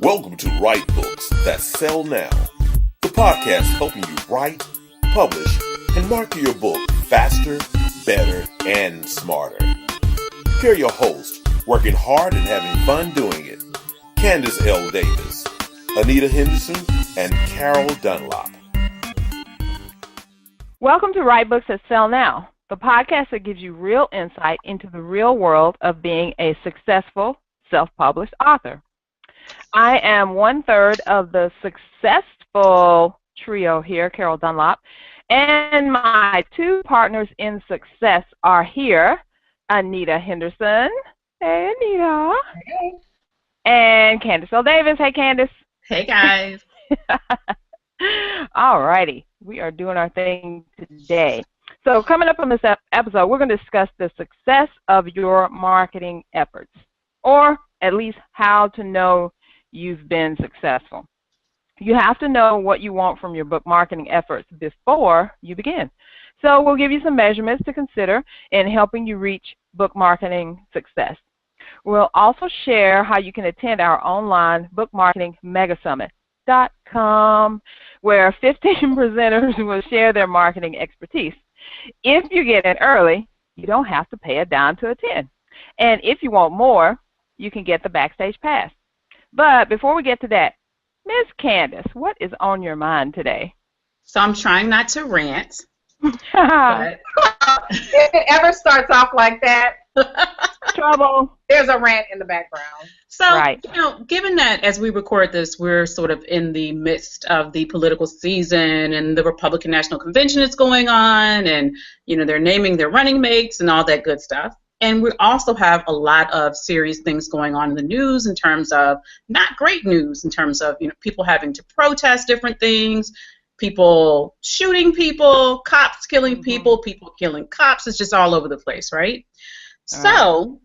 Welcome to Write Books That Sell Now, the podcast helping you write, publish, and market your book faster, better, and smarter. Here are your hosts, working hard and having fun doing it, Candice L. Davis, Anita Henderson, and Carol Dunlop. Welcome to Write Books That Sell Now, the podcast that gives you real insight into the real world of being a successful self-published author. I am one-third of the successful trio here, Carol Dunlop, and my two partners in success are here, Anita Henderson. Hey, Anita. Hey. And Candice L. Davis. Hey, Candice. Hey, guys. All righty. We are doing our thing today. So coming up on this episode, we're going to discuss the success of your marketing efforts, or at least how to know you've been successful. You have to know what you want from your book marketing efforts before you begin. So we'll give you some measurements to consider in helping you reach book marketing success. We'll also share how you can attend our online book marketing mega summit.com, where 15 presenters will share their marketing expertise. If you get in early, you don't have to pay a dime to attend. And if you want more, you can get the backstage pass. But before we get to that, Miss Candice, what is on your mind today? So I'm trying not to rant. But if it ever starts off like that, trouble. There's a rant in the background. So, right. Given that as we record this, we're sort of in the midst of the political season and the Republican National Convention is going on and, they're naming their running mates and all that good stuff. And we also have a lot of serious things going on in the news in terms of not great news, in terms of people having to protest different things, people shooting people, cops killing people, people killing cops. It's just all over the place, right? So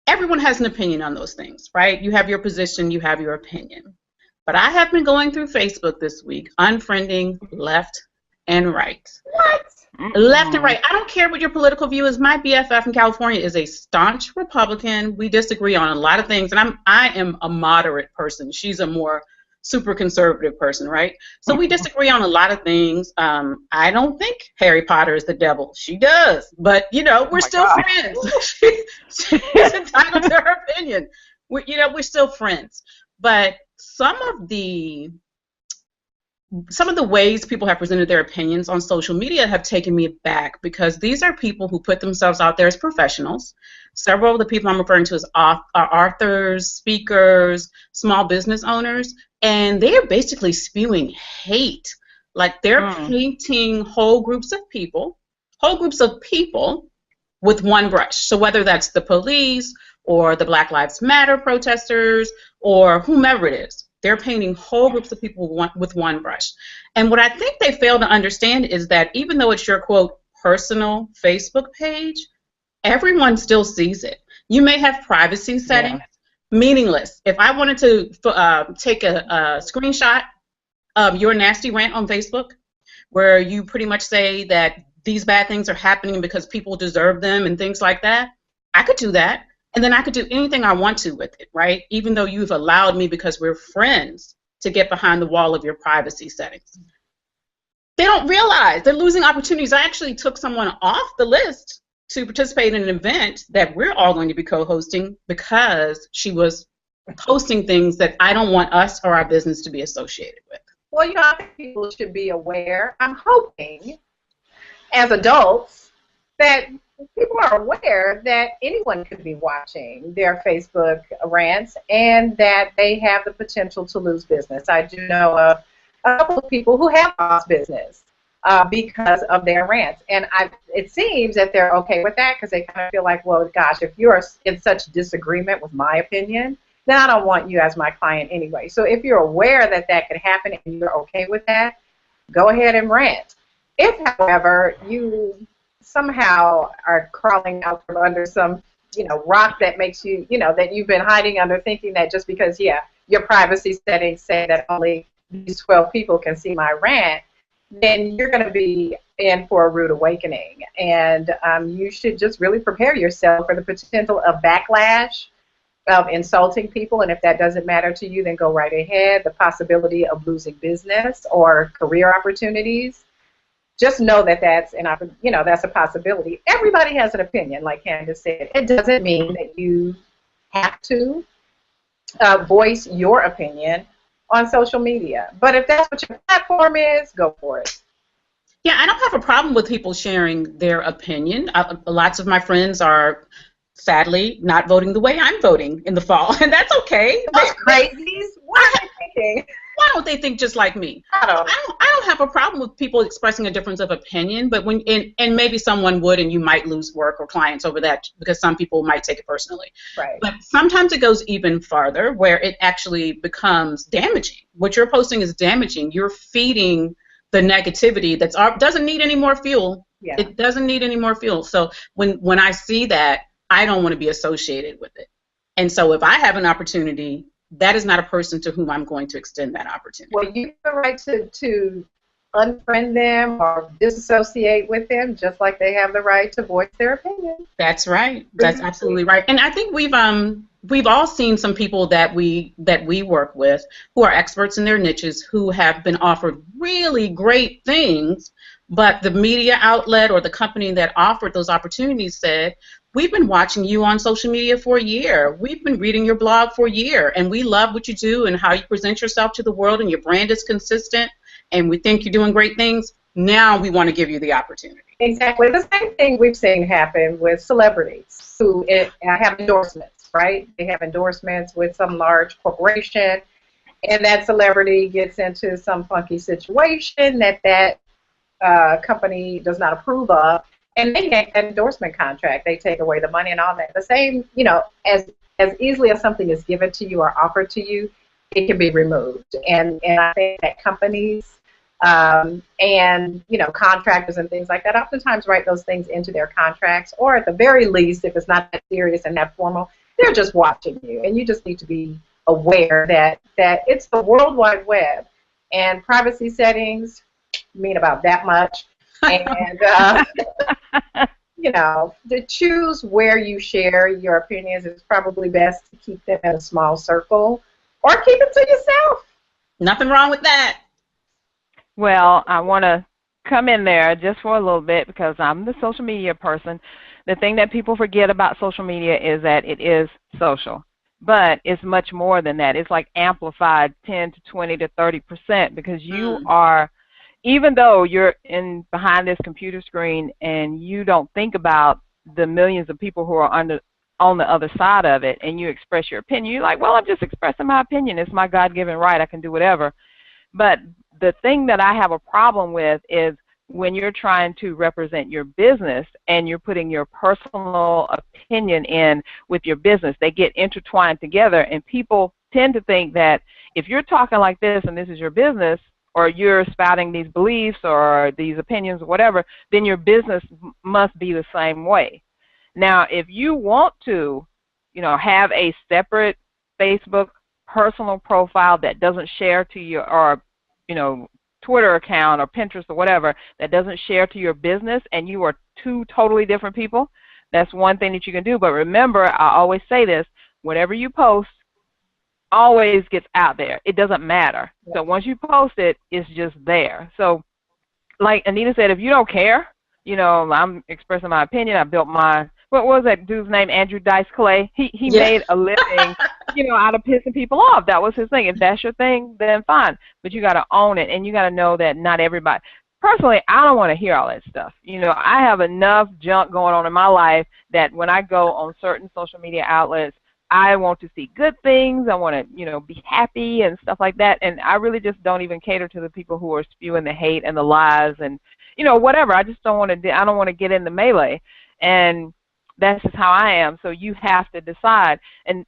everyone has an opinion on those things, right? You have your position, you have your opinion. But I have been going through Facebook this week, unfriending left and right. What? Left and right. I don't care what your political view is. My BFF in California is a staunch Republican. We disagree on a lot of things, and I am a moderate person. She's a more super conservative person, right? So we disagree on a lot of things. I don't think Harry Potter is the devil. She does, but we're still friends. She's entitled to her opinion. We're still friends. But some of the ways people have presented their opinions on social media have taken me back, because these are people who put themselves out there as professionals. Several of the people I'm referring to as are authors, speakers, small business owners, and they are basically spewing hate. Like they're painting whole groups of people with one brush. So whether that's the police or the Black Lives Matter protesters or whomever it is, they're painting whole groups of people with one brush. And what I think they fail to understand is that even though it's your, quote, personal Facebook page, everyone still sees it. You may have privacy settings, meaningless. If I wanted to take a screenshot of your nasty rant on Facebook, where you pretty much say that these bad things are happening because people deserve them and things like that, I could do that. And then I could do anything I want to with it, right? Even though you've allowed me, because we're friends, to get behind the wall of your privacy settings. They don't realize they're losing opportunities. I actually took someone off the list to participate in an event that we're all going to be co-hosting because she was posting things that I don't want us or our business to be associated with. Well, I think people should be aware. I'm hoping, as adults, that people are aware that anyone could be watching their Facebook rants and that they have the potential to lose business. I do know a couple of people who have lost business because of their rants. And it seems that they're okay with that, because they kind of feel like, well, gosh, if you're in such disagreement with my opinion, then I don't want you as my client anyway. So if you're aware that that could happen and you're okay with that, go ahead and rant. If, however, you somehow are crawling out from under some, rock that makes you, that you've been hiding under, thinking that just because, your privacy settings say that only these 12 people can see my rant, then you're going to be in for a rude awakening. And you should just really prepare yourself for the potential of backlash of insulting people, and if that doesn't matter to you, then go right ahead. The possibility of losing business or career opportunities, just know that that's that's a possibility. Everybody has an opinion, like Candice said. It doesn't mean that you have to voice your opinion on social media. But if that's what your platform is, go for it. Yeah, I don't have a problem with people sharing their opinion. Lots of my friends are sadly not voting the way I'm voting in the fall, and that's okay. Those crazies, what are they thinking? Why don't they think just like me? I don't have a problem with people expressing a difference of opinion, but and maybe someone would, and you might lose work or clients over that because some people might take it personally. Right. But sometimes it goes even farther where it actually becomes damaging. What you're posting is damaging. You're feeding the negativity doesn't need any more fuel. Yeah. It doesn't need any more fuel. So when I see that, I don't want to be associated with it. And so if I have an opportunity, that is not a person to whom I'm going to extend that opportunity. Well, you have the right to unfriend them or disassociate with them, just like they have the right to voice their opinion. That's right. That's absolutely right. And I think we've all seen some people that we work with who are experts in their niches who have been offered really great things, but the media outlet or the company that offered those opportunities said, we've been watching you on social media for a year. We've been reading your blog for a year, and we love what you do and how you present yourself to the world, and your brand is consistent, and we think you're doing great things. Now we want to give you the opportunity. Exactly. The same thing we've seen happen with celebrities who have endorsements, right? They have endorsements with some large corporation, and that celebrity gets into some funky situation that company does not approve of, and they get that endorsement contract. They take away the money and all that. The same, as easily as something is given to you or offered to you, it can be removed. And I think that companies and contractors and things like that oftentimes write those things into their contracts, or at the very least, if it's not that serious and that formal, they're just watching you, and you just need to be aware that it's the World Wide Web, and privacy settings mean about that much. And to choose where you share your opinions, is probably best to keep them in a small circle or keep them to yourself. Nothing wrong with that. Well, I want to come in there just for a little bit because I'm the social media person. The thing that people forget about social media is that it is social, but it's much more than that. It's like amplified 10 to 20 to 30% because you are, even though you're behind this computer screen and you don't think about the millions of people who are on the other side of it, and you express your opinion, you're like, well, I'm just expressing my opinion. It's my God-given right. I can do whatever. But the thing that I have a problem with is when you're trying to represent your business and you're putting your personal opinion in with your business. They get intertwined together, and people tend to think that if you're talking like this and this is your business, or you're spouting these beliefs or these opinions or whatever, then your business must be the same way. Now, if you want to, have a separate Facebook personal profile that doesn't share to your, or, Twitter account or Pinterest or whatever, that doesn't share to your business, and you are two totally different people, that's one thing that you can do. But remember, I always say this, whatever you post always gets out there. It doesn't matter. So once you post it, it's just there. So like Anita said, if you don't care, I'm expressing my opinion. I built what was that dude's name? Andrew Dice Clay. He made a living, out of pissing people off. That was his thing. If that's your thing, then fine. But you got to own it, and you got to know that not everybody. Personally, I don't want to hear all that stuff. I have enough junk going on in my life that when I go on certain social media outlets, I want to see good things. I want to, be happy and stuff like that. And I really just don't even cater to the people who are spewing the hate and the lies and, whatever. I just don't want to. I don't want to get in the melee. And that's just how I am. So you have to decide. And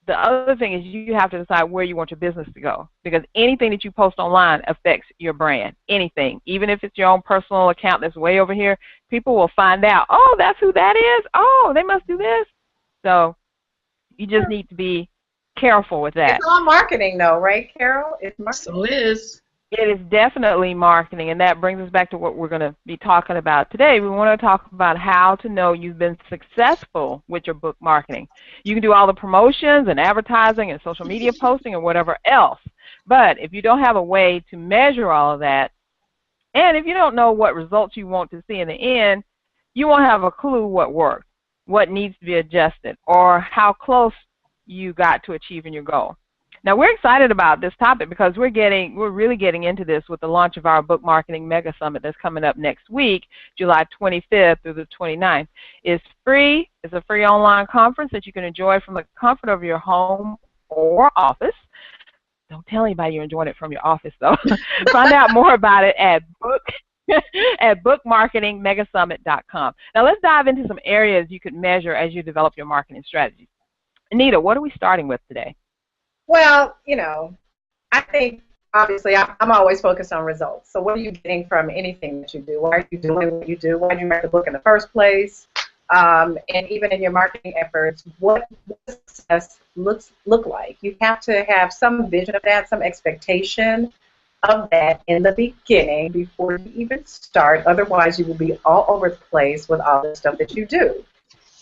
the other thing is you have to decide where you want your business to go, because anything that you post online affects your brand. Anything, even if it's your own personal account that's way over here, people will find out, oh, that's who that is. Oh, they must do this. So you just need to be careful with that. It's all marketing, though, right, Carol? It's marketing. So it is. It is definitely marketing, and that brings us back to what we're going to be talking about today. We want to talk about how to know you've been successful with your book marketing. You can do all the promotions and advertising and social media posting and whatever else, but if you don't have a way to measure all of that, and if you don't know what results you want to see in the end, you won't have a clue what worked, what needs to be adjusted, or how close you got to achieving your goal. Now, we're excited about this topic because we're really getting into this with the launch of our Book Marketing Mega Summit that's coming up next week, July 25th through the 29th. It's free. It's a free online conference that you can enjoy from the comfort of your home or office. Don't tell anybody you're enjoying it from your office, though. Find out more about it at bookmarketingmegasummit.com. Now, let's dive into some areas you could measure as you develop your marketing strategies. Anita, what are we starting with today? Well, I think, obviously, I'm always focused on results. So what are you getting from anything that you do? Why are you doing what you do? Why did you write the book in the first place? And even in your marketing efforts, what does success look like? You have to have some vision of that, some expectation of that in the beginning before you even start. Otherwise, you will be all over the place with all the stuff that you do.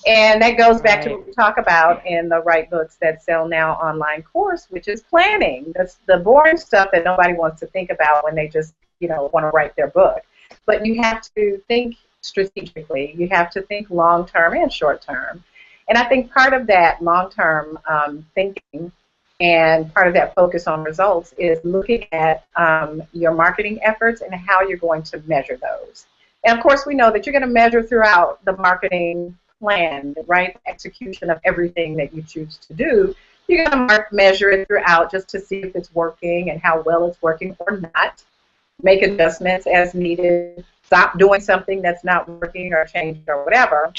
And that goes back to what we talk about in the Write Books That Sell Now online course, which is planning. That's the boring stuff that nobody wants to think about when they just, want to write their book. But you have to think strategically. You have to think long-term and short-term. And I think part of that long-term thinking and part of that focus on results is looking at your marketing efforts and how you're going to measure those. And, of course, we know that you're going to measure throughout the marketing plan, right? Execution of everything that you choose to do. You're going to measure it throughout just to see if it's working and how well it's working or not. Make adjustments as needed. Stop doing something that's not working or change it or whatever.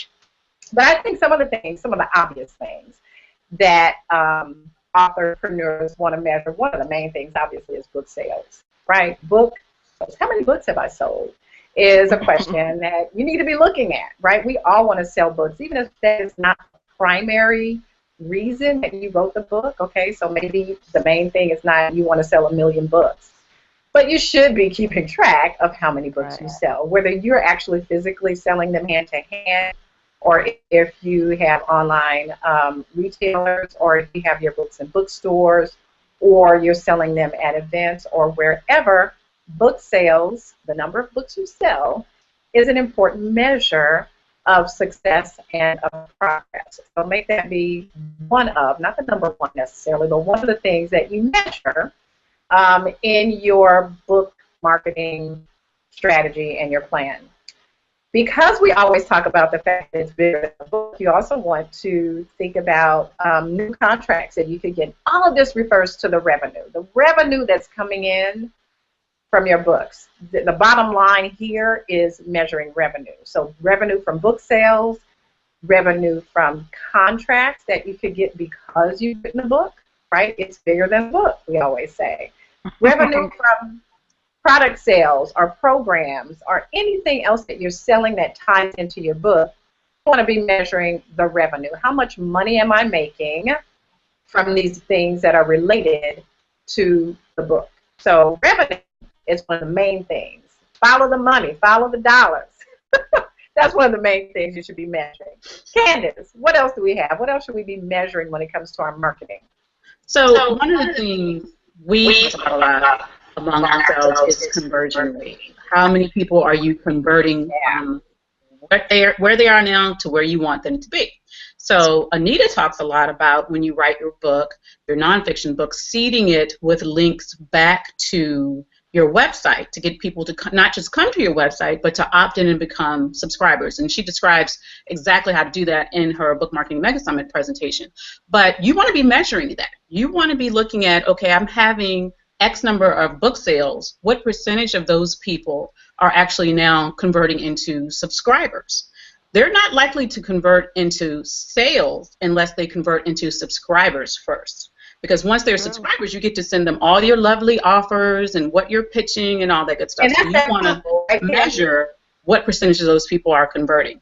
But I think some of the obvious things that authorpreneurs want to measure, one of the main things obviously is book sales, right? How many books have I sold? Is a question that you need to be looking at, right? We all want to sell books, even if that is not the primary reason that you wrote the book, okay? So maybe the main thing is not you want to sell 1 million books, but you should be keeping track of how many books you sell, whether you're actually physically selling them hand to hand, or if you have online retailers, or if you have your books in bookstores, or you're selling them at events or wherever. Book sales, the number of books you sell, is an important measure of success and of progress. So make that be one of, not the number one necessarily, but one of the things that you measure in your book marketing strategy and your plan. Because we always talk about the fact that it's bigger than a book, you also want to think about new contracts that you could get. All of this refers to the revenue that's coming in from your books. The bottom line here is measuring revenue. So revenue from book sales, revenue from contracts that you could get because you've written a book, right? It's bigger than a book, we always say. Revenue from product sales or programs or anything else that you're selling that ties into your book. You want to be measuring the revenue. How much money am I making from these things that are related to the book? So revenue is one of the main things. Follow the money, follow the dollars. That's one of the main things you should be measuring. Candice, what else do we have? What else should we be measuring when it comes to our marketing? So one of the things we talk about a lot among ourselves is conversion rate. How many people are you converting from where they are now to where you want them to be? So Anita talks a lot about when you write your book, your nonfiction book, seeding it with links back to your website to get people to not just come to your website, but to opt in and become subscribers. And she describes exactly how to do that in her Book Marketing Mega Summit presentation. But you want to be measuring that. You want to be looking at, okay, I'm having X number of book sales. What percentage of those people are actually now converting into subscribers? They're not likely to convert into sales unless they convert into subscribers first. Because once they're subscribers, you get to send them all your lovely offers and what you're pitching and all that good stuff. So you want to measure what percentage of those people are converting.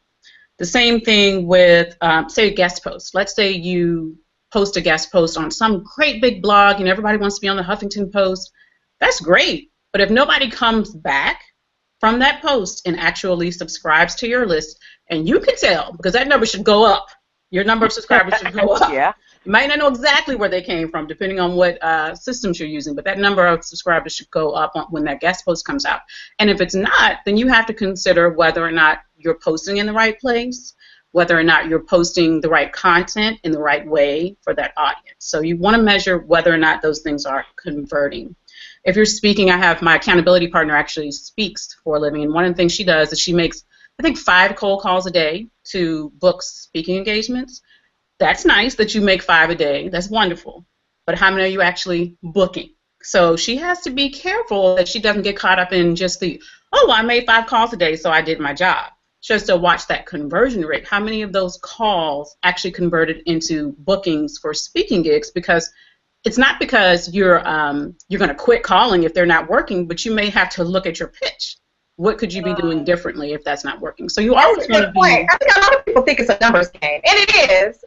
The same thing with, say, a guest post. Let's say you post a guest post on some great big blog and everybody wants to be on the Huffington Post. That's great. But if nobody comes back from that post and actually subscribes to your list, and you can tell, because that number should go up. Your number of subscribers should go up. Yeah. You might not know exactly where they came from, depending on what systems you're using, but that number of subscribers should go up when that guest post comes out. And if it's not, then you have to consider whether or not you're posting in the right place, whether or not you're posting the right content in the right way for that audience. So you want to measure whether or not those things are converting. If you're speaking, I have my accountability partner actually speaks for a living, and one of the things she does is she makes, I think, 5 cold calls a day to book speaking engagements. That's nice that you make 5 a day. That's wonderful. But how many are you actually booking? So she has to be careful that she doesn't get caught up in just the, oh, I made 5 calls a day, so I did my job. She has to watch that conversion rate. How many of those calls actually converted into bookings for speaking gigs? Because it's not because you're going to quit calling if they're not working, but you may have to look at your pitch. What could you be doing differently if that's not working? So you always want to be. I think a lot of people think it's a numbers game, and it is.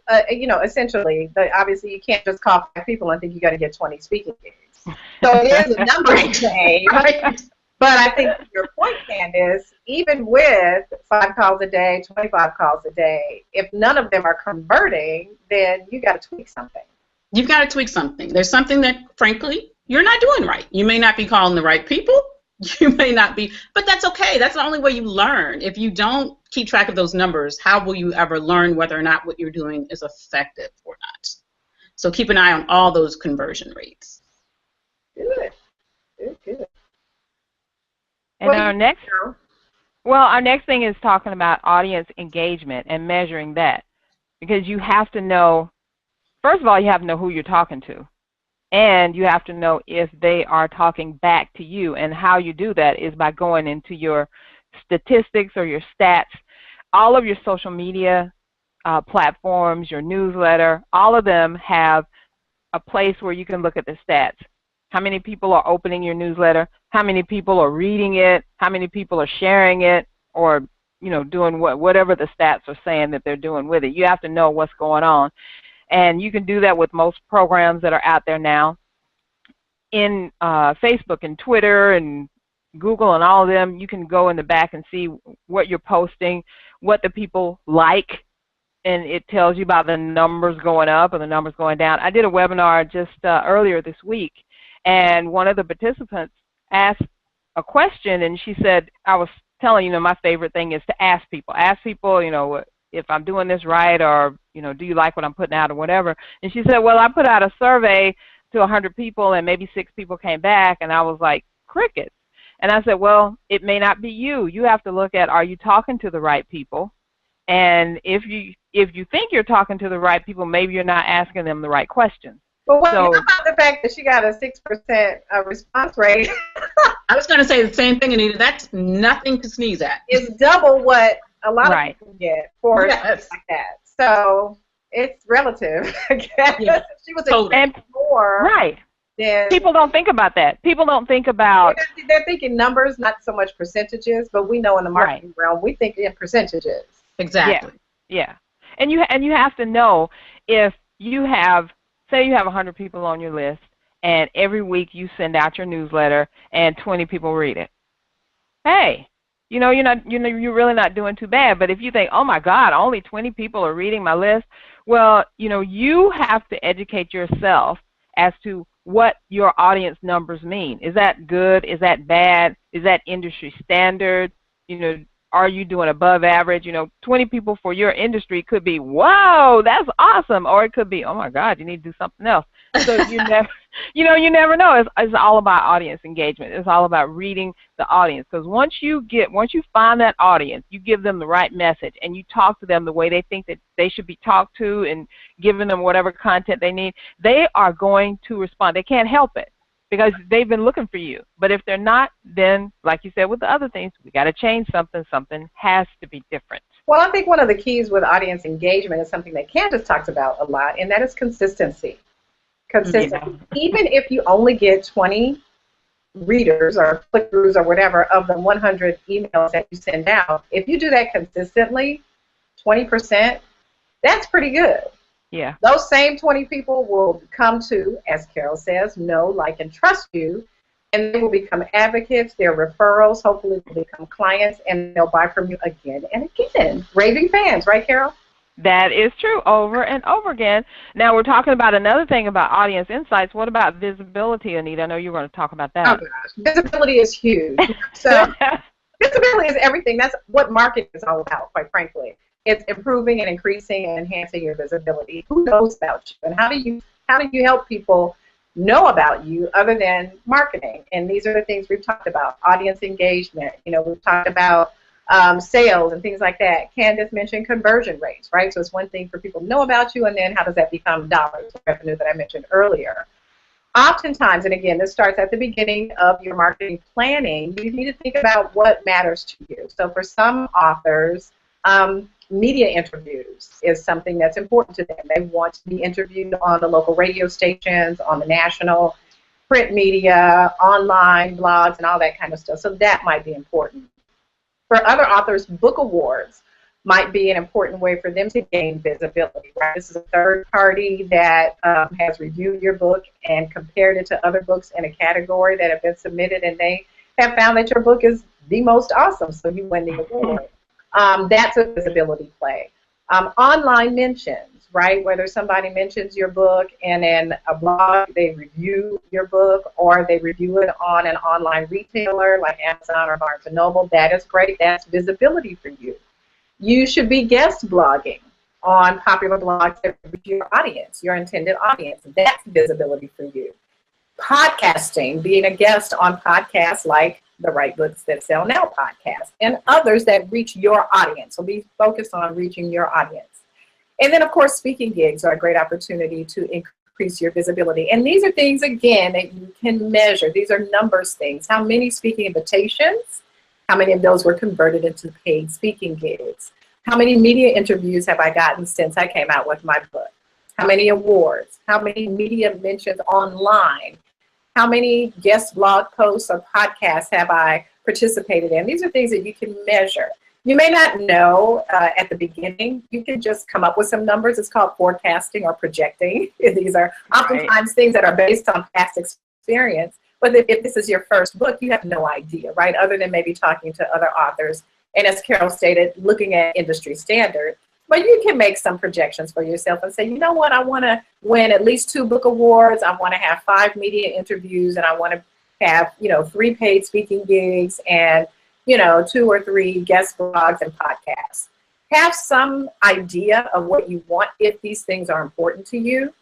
Essentially, but obviously you can't just call 5 people and think you got to get 20 speaking gigs. So it is a numbers game. Right. But I think to your point, Candice, even with 5 calls a day, 25 calls a day, if none of them are converting, then you got to tweak something. You've got to tweak something. There's something that, frankly, you're not doing right. You may not be calling the right people. You may not be, but that's okay. That's the only way you learn. If you don't keep track of those numbers, how will you ever learn whether or not what you're doing is effective or not? So keep an eye on all those conversion rates. Good. And our next thing is talking about audience engagement and measuring that, because you have to know, first of all, you have to know who you're talking to, and you have to know if they are talking back to you. And how you do that is by going into your statistics or your stats. All of your social media platforms, your newsletter, all of them have a place where you can look at the stats. How many people are opening your newsletter? How many people are reading it? How many people are sharing it, or doing whatever the stats are saying that they're doing with it? You have to know what's going on, and you can do that with most programs that are out there now. In Facebook and Twitter and Google and all of them, you can go in the back and see what you're posting, what the people like, and it tells you about the numbers going up or the numbers going down. I did a webinar just earlier this week, and one of the participants asked a question, and she said, I was telling, my favorite thing is to ask people. Ask people, if I'm doing this right, or, do you like what I'm putting out or whatever. And she said, well, I put out a survey to 100 people, and maybe 6 people came back, and I was like, crickets. And I said, well, it may not be you. You have to look at, are you talking to the right people? And if you think you're talking to the right people, maybe you're not asking them the right questions. But what about the fact that she got a 6% response rate? I was going to say the same thing, Anita. That's nothing to sneeze at. It's double what a lot of people get for something like that. So it's relative. I guess. Yeah, she was expecting more. Right. Then people don't think about that. People don't think about. They're thinking numbers, not so much percentages. But we know in the marketing realm, we think in percentages. Exactly. Yeah. And you have to know if you have. Say you have 100 people on your list, and every week you send out your newsletter, and 20 people read it. Hey, you're really not doing too bad. But if you think, oh my God, only 20 people are reading my list, well, you have to educate yourself as to what your audience numbers mean. Is that good? Is that bad? Is that industry standard? Are you doing above average? 20 people for your industry could be, whoa, that's awesome. Or it could be, oh my God, you need to do something else. So you never, you never know. It's all about audience engagement. It's all about reading the audience. Because once you find that audience, you give them the right message, and you talk to them the way they think that they should be talked to, and giving them whatever content they need, they are going to respond. They can't help it, because they've been looking for you. But if they're not, then, like you said with the other things, we got to change something. Something has to be different. Well, I think one of the keys with audience engagement is something that Candice talks about a lot, and that is consistency. Consistency. Yeah. Even if you only get 20 readers or click-throughs or whatever of the 100 emails that you send out, if you do that consistently, 20%, that's pretty good. Yeah. Those same 20 people will come to, as Carol says, know, like, and trust you, and they will become advocates, their referrals, hopefully will become clients, and they'll buy from you again and again. Raving fans, right, Carol? That is true, over and over again. Now we're talking about another thing about audience insights. What about visibility, Anita? I know you were going to talk about Oh, that. gosh. Visibility is huge. So visibility is everything. That's what marketing is all about, quite frankly. It's improving and increasing and enhancing your visibility. Who knows about you, and how do you help people know about you other than marketing? And these are the things we've talked about: audience engagement. We've talked about sales and things like that. Candice mentioned conversion rates, right? So it's one thing for people to know about you, and then how does that become dollars, revenue that I mentioned earlier. Oftentimes, and again, this starts at the beginning of your marketing planning, you need to think about what matters to you. So for some authors, media interviews is something that's important to them. They want to be interviewed on the local radio stations, on the national print media, online blogs, and all that kind of stuff. So that might be important. For other authors, book awards might be an important way for them to gain visibility, right? This is a third party that has reviewed your book and compared it to other books in a category that have been submitted, and they have found that your book is the most awesome, so you win the award. That's a visibility play. Online mentions, right? Whether somebody mentions your book and in a blog, they review your book, or they review it on an online retailer like Amazon or Barnes & Noble, that is great. That's visibility for you. You should be guest blogging on popular blogs that reach your audience, your intended audience. That's visibility for you. Podcasting, being a guest on podcasts like the Write Books That Sell Now podcast and others that reach your audience. So be focused on reaching your audience. And then, of course, speaking gigs are a great opportunity to increase your visibility. And these are things, again, that you can measure. These are numbers things. How many speaking invitations? How many of those were converted into paid speaking gigs? How many media interviews have I gotten since I came out with my book? How many awards? How many media mentions online? How many guest blog posts or podcasts have I participated in? These are things that you can measure. You may not know at the beginning. You can just come up with some numbers. It's called forecasting or projecting. These are oftentimes things that are based on past experience. But if this is your first book, you have no idea, right? Other than maybe talking to other authors. And as Carol stated, looking at industry standard. But you can make some projections for yourself and say, you know what, I want to win at least 2 book awards. I want to have 5 media interviews, and I want to have, 3 paid speaking gigs and, 2 or 3 guest blogs and podcasts. Have some idea of what you want if these things are important to you.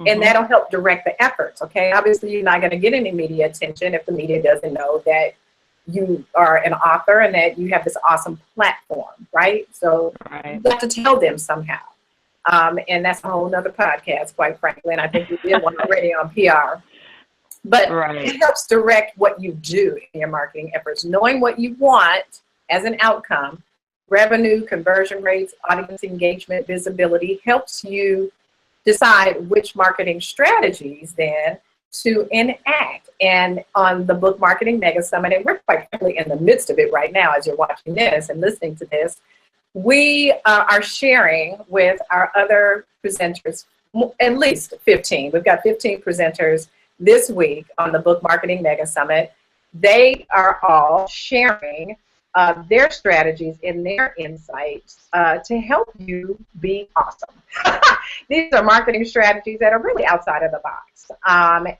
And that'll help direct the efforts, okay? Obviously, you're not going to get any media attention if the media doesn't know that you are an author and that you have this awesome platform, right? So you have to tell them somehow. And that's a whole other podcast, quite frankly, and I think we did one already on PR. But it helps direct what you do in your marketing efforts. Knowing what you want as an outcome, revenue, conversion rates, audience engagement, visibility, helps you decide which marketing strategies then to enact. And on the Book Marketing Mega Summit, and we're quite frankly in the midst of it right now as you're watching this and listening to this, we are sharing with our other presenters, at least 15. We've got 15 presenters this week on the Book Marketing Mega Summit. They are all sharing their strategies and their insights to help you be awesome. These are marketing strategies that are really outside of the box,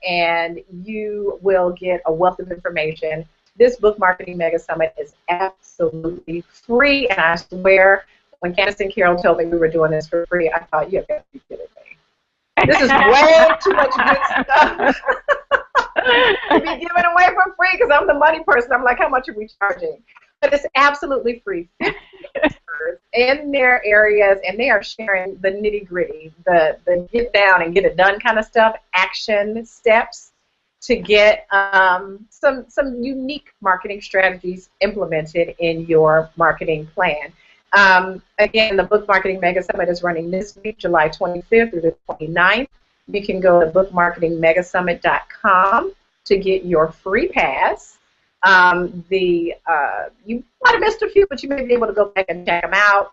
and you will get a wealth of information. This Book Marketing Mega Summit is absolutely free, and I swear, when Candice and Carol told me we were doing this for free, I thought, you've got to be kidding me. This is way too much good stuff to be given away for free because I'm the money person. I'm like, how much are we charging? But it's absolutely free. 50 experts in their areas, and they are sharing the nitty-gritty, the get down and get it done kind of stuff, action steps to get some unique marketing strategies implemented in your marketing plan. Again, the Book Marketing Mega Summit is running this week, July 25th through the 29th. You can go to bookmarketingmegasummit.com to get your free pass. You might have missed a few, but you may be able to go back and check them out.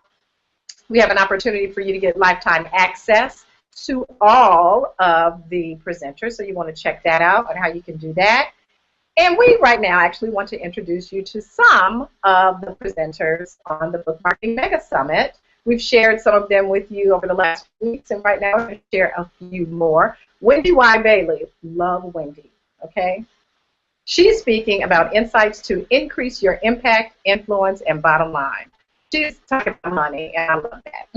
We have an opportunity for you to get lifetime access to all of the presenters, so you want to check that out and how you can do that. And we right now actually want to introduce you to some of the presenters on the Book Marketing Mega Summit. We've shared some of them with you over the last few weeks, and right now we're going to share a few more. Wendy Y. Bailey, love Wendy, okay? She's speaking about insights to increase your impact, influence, and bottom line. She's talking about money, and I love that.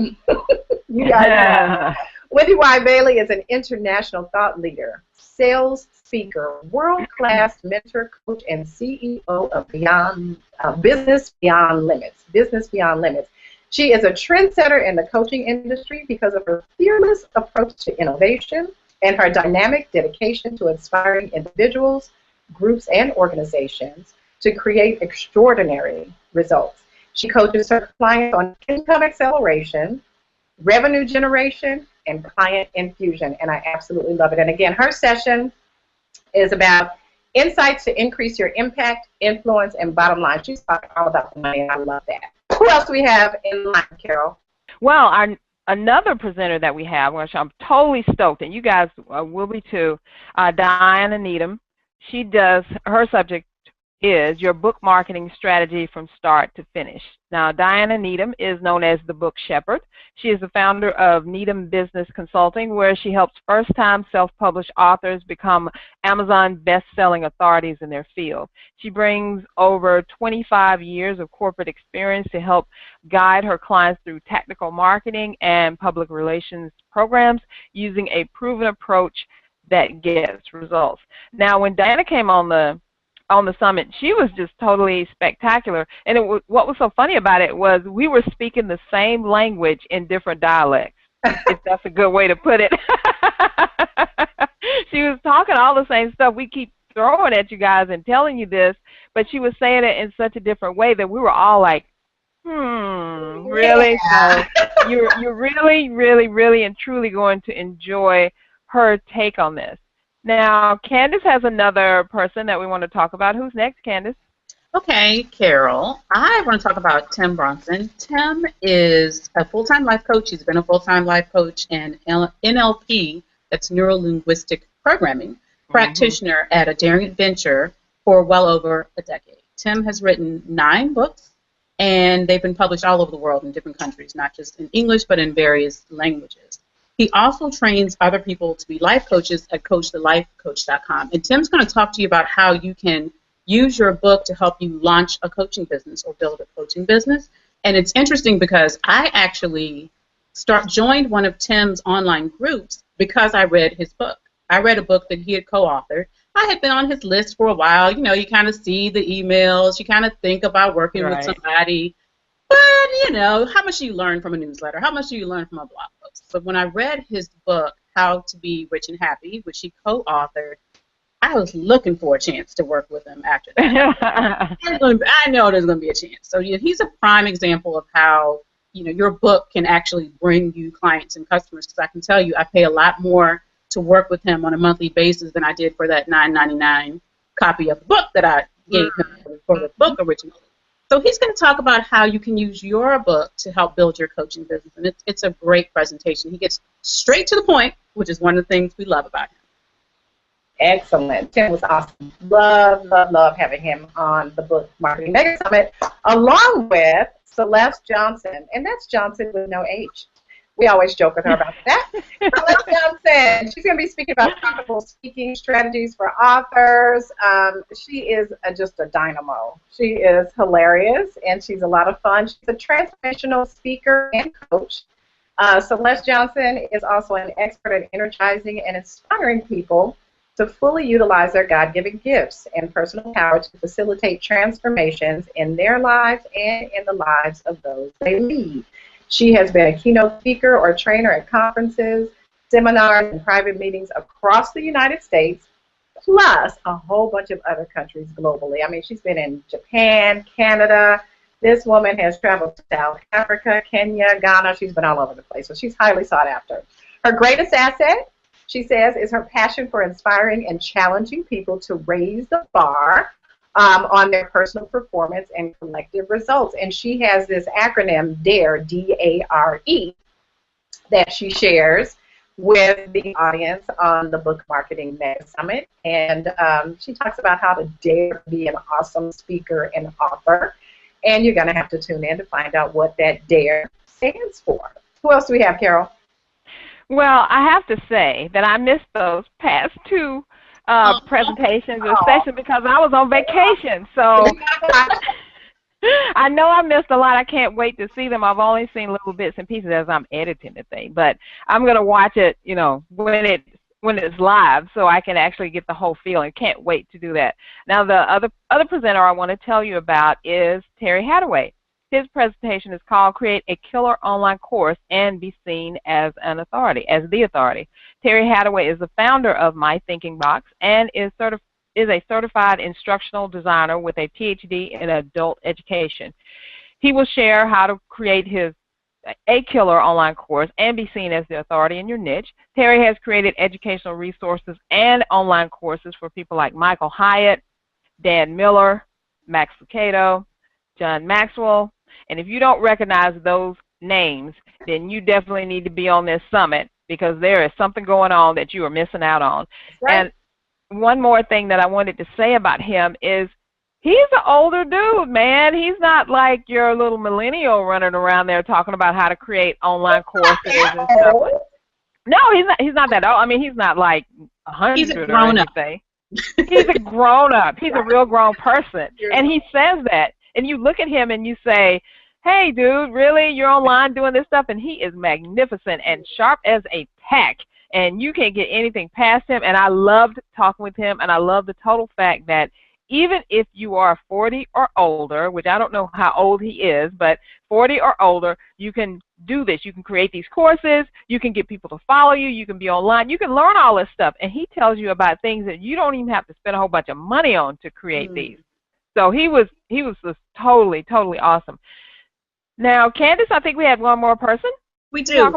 You guys know. Wendy Y. Bailey is an international thought leader, sales speaker, world-class mentor, coach, and CEO of Business Beyond Limits. Business Beyond Limits. She is a trendsetter in the coaching industry because of her fearless approach to innovation and her dynamic dedication to inspiring individuals, groups, and organizations to create extraordinary results. She coaches her clients on income acceleration, revenue generation, and client infusion, and I absolutely love it. And again, her session is about insights to increase your impact, influence, and bottom line. She's talking all about the money, and I love that. Who else do we have in line, Carol? Well, another presenter that we have, which I'm totally stoked, and you guys will be too, Diana Needham. She does, her subject is your book marketing strategy from start to finish. Now, Diana Needham is known as the Book Shepherd. She is the founder of Needham Business Consulting, where she helps first-time self-published authors become Amazon best-selling authorities in their field. She brings over 25 years of corporate experience to help guide her clients through technical marketing and public relations programs using a proven approach that gets results. Now, when Diana came on the summit, she was just totally spectacular. And what was so funny about it was we were speaking the same language in different dialects, if that's a good way to put it. She was talking all the same stuff we keep throwing at you guys and telling you this, but she was saying it in such a different way that we were all like, really? Yeah. So you're really, really, really and truly going to enjoy her take on this. Now, Candice has another person that we want to talk about. Who's next, Candice? Okay, Carol. I want to talk about Tim Bronson. Tim is a full-time life coach. He's been a full-time life coach and NLP, that's neuro-linguistic programming, practitioner at a daring adventure for well over a decade. Tim has written 9 books, and they've been published all over the world in different countries, not just in English, but in various languages. He also trains other people to be life coaches at CoachTheLifeCoach.com. And Tim's going to talk to you about how you can use your book to help you launch a coaching business or build a coaching business. And it's interesting because I actually joined one of Tim's online groups because I read his book. I read a book that he had co-authored. I had been on his list for a while. You know, you kind of see the emails. You kind of think about working with somebody. But, you know, how much do you learn from a newsletter? How much do you learn from a blog post? But when I read his book, How to Be Rich and Happy, which he co-authored, I was looking for a chance to work with him after that. I know there's going to be a chance. So he's a prime example of how, you know, your book can actually bring you clients and customers. Because I can tell you I pay a lot more to work with him on a monthly basis than I did for that $9.99 copy of the book that I gave him for the book originally. So he's going to talk about how you can use your book to help build your coaching business. And it's a great presentation. He gets straight to the point, which is one of the things we love about him. Excellent. Tim was awesome. Love, love, love having him on the Book Marketing Mega Summit, along with Celeste Johnson. And that's Johnson with no H. We always joke with her about that. Celeste Johnson, she's going to be speaking about profitable speaking strategies for authors. She is just a dynamo. She is hilarious, and she's a lot of fun. She's a transformational speaker and coach. Celeste Johnson is also an expert at energizing and inspiring people to fully utilize their God-given gifts and personal power to facilitate transformations in their lives and in the lives of those they lead. She has been a keynote speaker or trainer at conferences, seminars, and private meetings across the United States, plus a whole bunch of other countries globally. I mean, she's been in Japan, Canada. This woman has traveled to South Africa, Kenya, Ghana. She's been all over the place, so she's highly sought after. Her greatest asset, she says, is her passion for inspiring and challenging people to raise the bar on their personal performance and collective results. And she has this acronym, DARE, D-A-R-E, that she shares with the audience on the Book Marketing Mega Summit. And she talks about how to dare be an awesome speaker and author. And you're going to have to tune in to find out what that DARE stands for. Who else do we have, Carol? Well, I have to say that I missed those past two presentations, especially because I was on vacation. So I know I missed a lot. I can't wait to see them. I've only seen little bits and pieces as I'm editing the thing, but I'm going to watch it, you know, when it's live, so I can actually get the whole feeling. Can't wait to do that. Now, the other presenter I want to tell you about is Terry Hadaway. His presentation is called "Create a Killer Online Course and Be Seen as an Authority," as the authority. Terry Hadaway is the founder of My Thinking Box and is a certified instructional designer with a PhD in adult education. He will share how to create a killer online course and be seen as the authority in your niche. Terry has created educational resources and online courses for people like Michael Hyatt, Dan Miller, Max Lucado, John Maxwell. And if you don't recognize those names, then you definitely need to be on this summit, because there is something going on that you are missing out on. Right. And one more thing that I wanted to say about him is he's an older dude, man. He's not like your little millennial running around there talking about how to create online courses and stuff. No, he's not that old. I mean, he's not like 100 or anything. He's a grown-up. He's a real grown person. And he says that. And you look at him and you say, hey, dude, really? You're online doing this stuff? And he is magnificent and sharp as a tack. And you can't get anything past him. And I loved talking with him. And I love the total fact that even if you are 40 or older, which I don't know how old he is, but 40 or older, you can do this. You can create these courses. You can get people to follow you. You can be online. You can learn all this stuff. And he tells you about things that you don't even have to spend a whole bunch of money on to create these. So he was just totally awesome. Now, Candice, I think we have one more person. We do.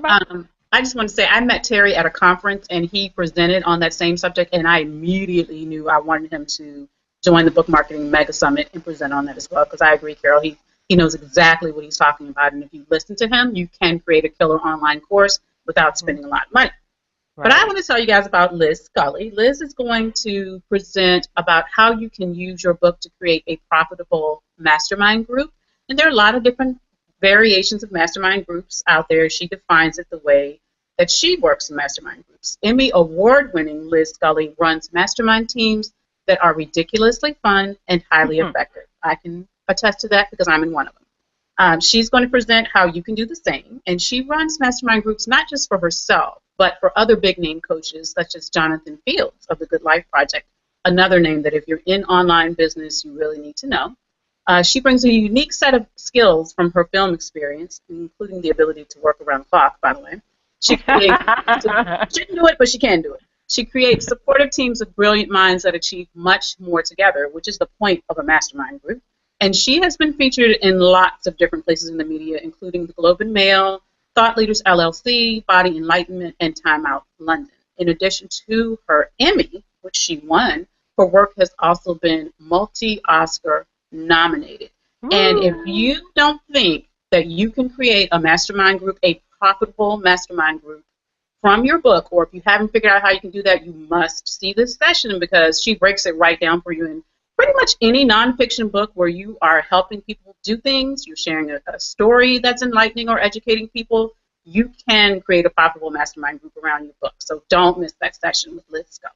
I just want to say I met Terry at a conference, and he presented on that same subject, and I immediately knew I wanted him to join the Book Marketing Mega Summit and present on that as well, because I agree, Carol, he knows exactly what he's talking about, and if you listen to him, you can create a killer online course without spending a lot of money. Right. But I want to tell you guys about Liz Scully. Liz is going to present about how you can use your book to create a profitable mastermind group, and there are a lot of different variations of mastermind groups out there. She defines it the way that she works in mastermind groups. Emmy award-winning Liz Scully runs mastermind teams that are ridiculously fun and highly effective. I can attest to that because I'm in one of them. She's going to present how you can do the same, and she runs mastermind groups not just for herself, but for other big-name coaches such as Jonathan Fields of the Good Life Project, another name that if you're in online business, you really need to know. She brings a unique set of skills from her film experience, including the ability to work around the clock, by the way. She shouldn't do it, but she can do it. She creates supportive teams of brilliant minds that achieve much more together, which is the point of a mastermind group. And she has been featured in lots of different places in the media, including the Globe and Mail, Thought Leaders LLC, Body Enlightenment, and Time Out London. In addition to her Emmy, which she won, her work has also been multi-Oscar nominated. And if you don't think that you can create a mastermind group, a profitable mastermind group from your book, or if you haven't figured out how you can do that, you must see this session, because she breaks it right down for you in pretty much any nonfiction book where you are helping people do things, you're sharing a story that's enlightening or educating people, you can create a profitable mastermind group around your book. So don't miss that session with Liz Scully.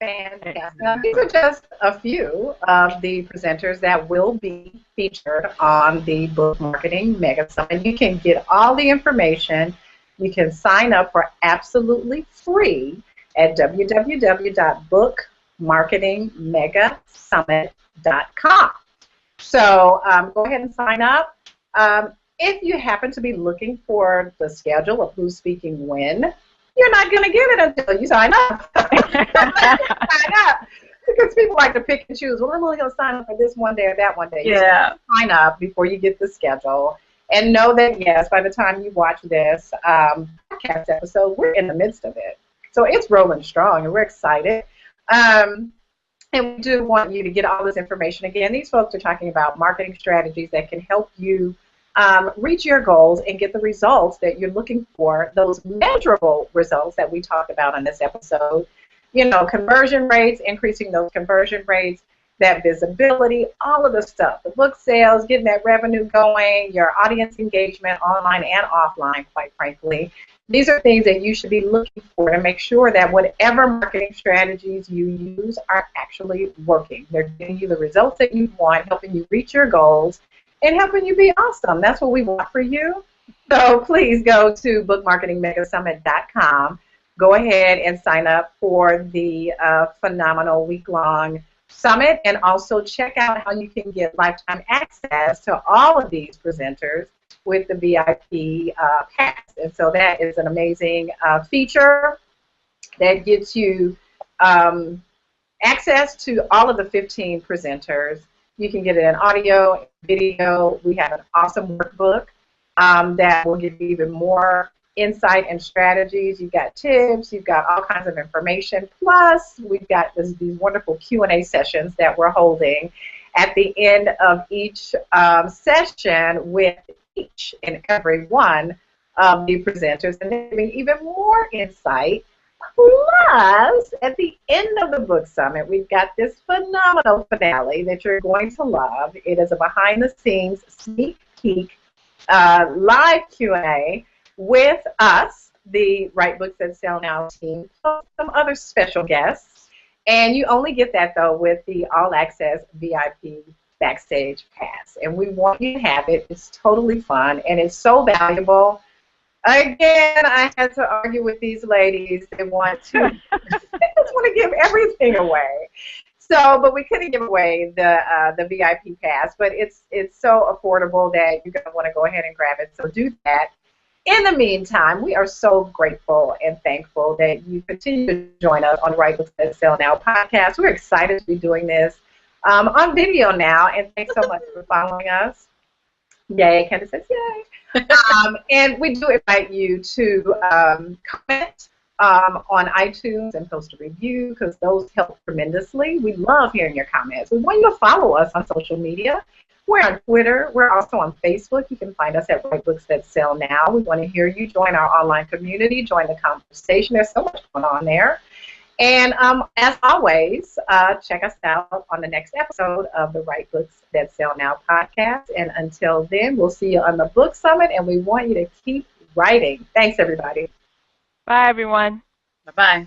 Fantastic. Now, these are just a few of the presenters that will be featured on the Book Marketing Mega Summit. You can get all the information. You can sign up for absolutely free at www.bookmarketingmegasummit.com. So go ahead and sign up. If you happen to be looking for the schedule of who's speaking when, you're not going to get it until you sign up. Sign up. Because people like to pick and choose. Well, I'm only going to sign up for this one day or that one day. Yeah. Sign up before you get the schedule. And know that, yes, by the time you watch this podcast episode, we're in the midst of it. So it's rolling strong, and we're excited. And we do want you to get all this information. Again, these folks are talking about marketing strategies that can help you reach your goals and get the results that you're looking for, those measurable results that we talked about on this episode. You know, conversion rates, increasing those conversion rates, that visibility, all of the stuff, the book sales, getting that revenue going, your audience engagement online and offline, quite frankly. These are things that you should be looking for to make sure that whatever marketing strategies you use are actually working. They're giving you the results that you want, helping you reach your goals, and helping you be awesome. That's what we want for you. So please go to bookmarketingmegasummit.com. Go ahead and sign up for the phenomenal week-long summit, and also check out how you can get lifetime access to all of these presenters with the VIP pass. And so that is an amazing feature that gives you access to all of the 15 presenters. You can get it in audio, video. We have an awesome workbook that will give you even more insight and strategies. You've got tips, you've got all kinds of information, plus we've got these wonderful Q&A sessions that we're holding at the end of each session with each and every one of the presenters, and giving even more insight. Plus, at the end of the book summit, we've got this phenomenal finale that you're going to love. It is a behind-the-scenes sneak peek live Q&A with us, the Write Books That Sell Now team, plus some other special guests. And you only get that, though, with the all-access VIP Backstage Pass. And we want you to have it. It's totally fun, and it's so valuable. Again, I had to argue with these ladies. They want to, they just want to give everything away. So, but we couldn't give away the VIP Pass, but it's so affordable that you're going to want to go ahead and grab it. So do that. In the meantime, we are so grateful and thankful that you continue to join us on Write Books That Sell Now podcast. We're excited to be doing this on video now, and thanks so much for following us. Yay, Candice says yay. And we do invite you to comment on iTunes and post a review, because those help tremendously. We love hearing your comments. We want you to follow us on social media. We're on Twitter. We're also on Facebook. You can find us at Write Books That Sell Now. We want to hear you. Join our online community. Join the conversation. There's so much going on there. And as always, check us out on the next episode of the Write Books That Sell Now podcast. And until then, we'll see you on the book summit, and we want you to keep writing. Thanks, everybody. Bye, everyone. Bye-bye.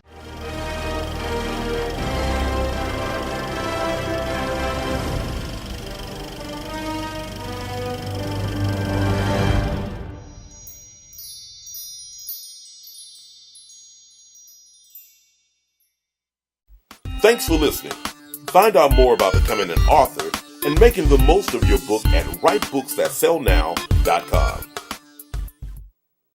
Thanks for listening. Find out more about becoming an author and making the most of your book at writebooksthatsellnow.com.